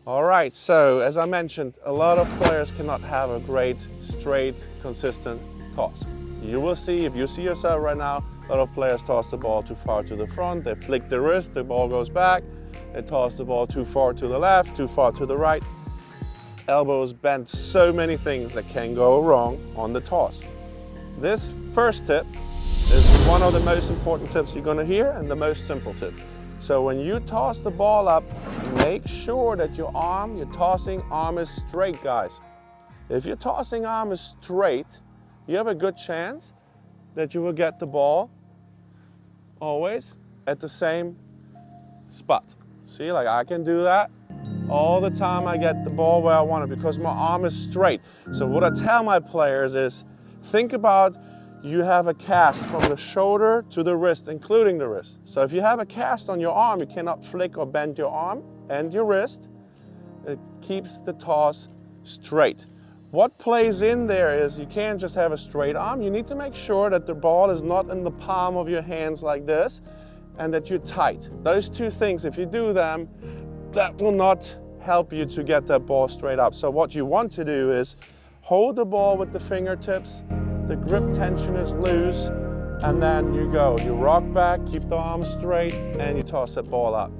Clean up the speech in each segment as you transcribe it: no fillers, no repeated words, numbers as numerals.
All right, so as I mentioned, a lot of players cannot have a great, straight, consistent toss. You will see, if you see yourself right now, a lot of players toss the ball too far to the front, they flick the wrist, the ball goes back, they toss the ball too far to the left, too far to the right. Elbows bend, so many things that can go wrong on the toss. This first tip is one of the most important tips you're going to hear and the most simple tip. So when you toss the ball up, make sure that your tossing arm is straight, guys. If your tossing arm is straight, you have a good chance that you will get the ball always at the same spot. See, like I can do that all the time. I get the ball where I want it because my arm is straight. So what I tell my players is, think about you have a cast from the shoulder to the wrist, including the wrist. So if you have a cast on your arm, you cannot flick or bend your arm and your wrist. It keeps the toss straight. What plays in there is you can't just have a straight arm. You need to make sure that the ball is not in the palm of your hands like this and that you're tight. Those two things, if you do them, that will not help you to get that ball straight up. So what you want to do is hold the ball with the fingertips, the grip tension is loose, and then you go. You rock back, keep the arm straight, and you toss that ball up.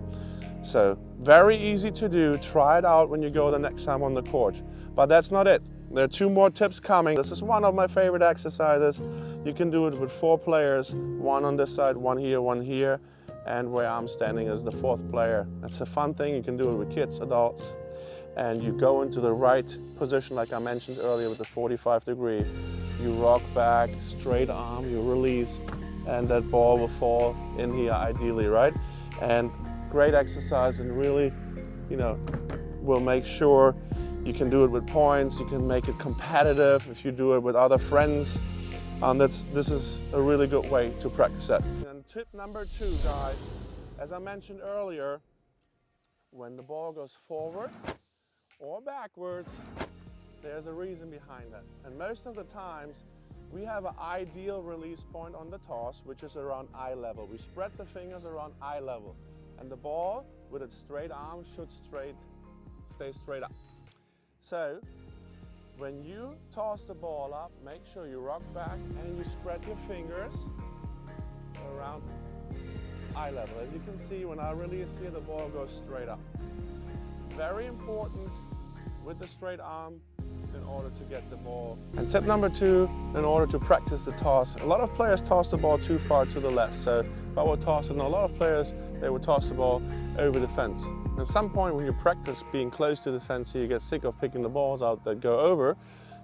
So very easy to do. Try it out when you go the next time on the court. But that's not it. There are two more tips coming. This is one of my favorite exercises. You can do it with 4 players, one on this side, one here, and where I'm standing as the 4th player. That's a fun thing. You can do it with kids, adults, and you go into the right position like I mentioned earlier with the 45 degree. You rock back, straight arm, you release, and that ball will fall in here ideally, right? And great exercise, and really, will make sure you can do it with points, you can make it competitive if you do it with other friends. This is a really good way to practice that. And tip number 2, guys, as I mentioned earlier, when the ball goes forward or backwards, there's a reason behind that. And most of the times, we have an ideal release point on the toss, which is around eye level. We spread the fingers around eye level. And the ball, with its straight arm, should stay straight up. So, when you toss the ball up, make sure you rock back and you spread your fingers around eye level. As you can see, when I release here, the ball goes straight up. Very important with the straight arm in order to get the ball. And tip number 2, in order to practice the toss, a lot of players toss the ball too far to the left. So if I were tossing, a lot of players, they would toss the ball over the fence. And at some point when you practice being close to the fence, you get sick of picking the balls out that go over.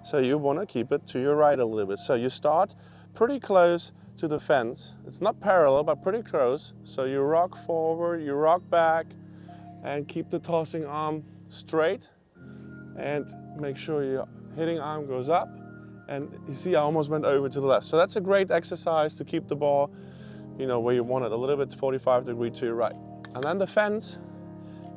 So you want to keep it to your right a little bit. So you start pretty close to the fence. It's not parallel, but pretty close. So you rock forward, you rock back, and keep the tossing arm straight. And make sure your hitting arm goes up. And you see I almost went over to the left. So that's a great exercise to keep the ball, where you want it, a little bit 45 degree to your right. And then the fence,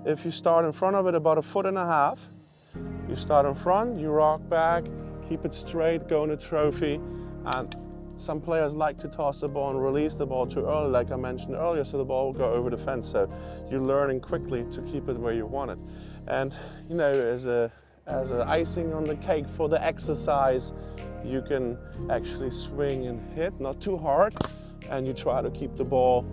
if you start in front of it about 1.5 feet, you start in front, you rock back, keep it straight, go in a trophy. And some players like to toss the ball and release the ball too early, like I mentioned earlier, so the ball will go over the fence. So you're learning quickly to keep it where you want it. And as a icing on the cake for the exercise, you can actually swing and hit, not too hard, and you try to keep the ball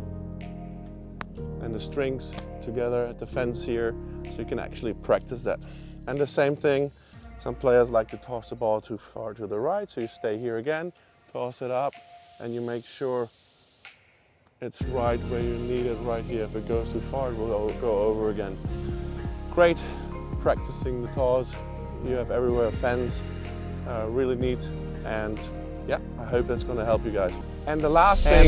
and the strings together at the fence here, so you can actually practice that. And the same thing, some players like to toss the ball too far to the right, so you stay here again, toss it up, and you make sure it's right where you need it, right here. If it goes too far, it will go over again. Great practicing the toss. You have everywhere a fence, really neat, and yeah, I hope that's going to help you guys. And the last thing,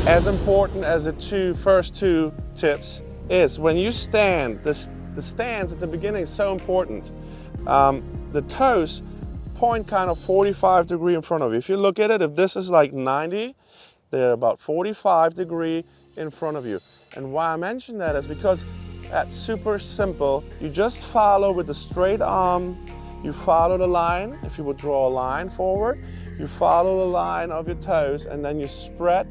as important as the first two tips, is when you stand, the stance at the beginning is so important. The toes point kind of 45 degree in front of you. If you look at it, if this is like 90, they're about 45 degree in front of you. And why I mention that is because that's super simple. You just follow with the straight arm. You follow the line. If you would draw a line forward, you follow the line of your toes, and then you spread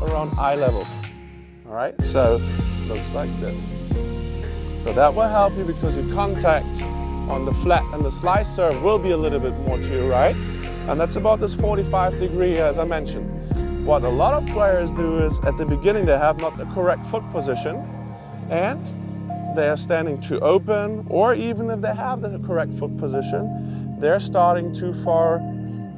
around eye level. All right, so it looks like this. So that will help you because your contact on the flat and the slice serve will be a little bit more to your right. And that's about this 45 degree as I mentioned. What a lot of players do is at the beginning they have not the correct foot position and they are standing too open, or even if they have the correct foot position, they're starting too far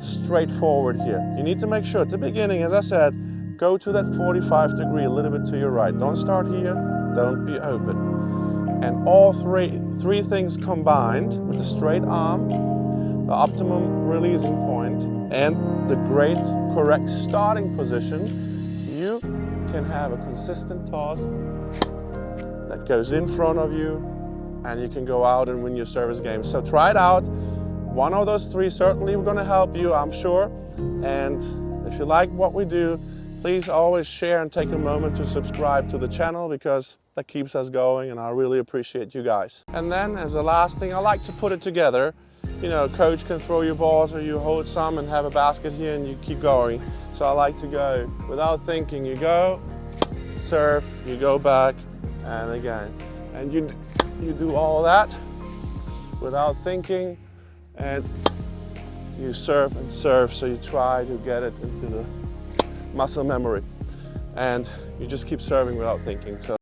straight forward here. You need to make sure at the beginning, as I said, go to that 45 degree a little bit to your right. Don't start here, don't be open. And all three things combined with the straight arm, the optimum releasing point, and the great correct starting position, you can have a consistent toss that goes in front of you, and you can go out and win your service game. So try it out. One of those three certainly going to help you, I'm sure. And if you like what we do, please always share and take a moment to subscribe to the channel, because that keeps us going and I really appreciate you guys. And then as the last thing, I like to put it together. You know, coach can throw your balls or you hold some and have a basket here and you keep going. So I like to go without thinking. You go, serve, you go back, and again. And you do all that without thinking, and you serve and serve. So you try to get it into the muscle memory, and you just keep serving without thinking. So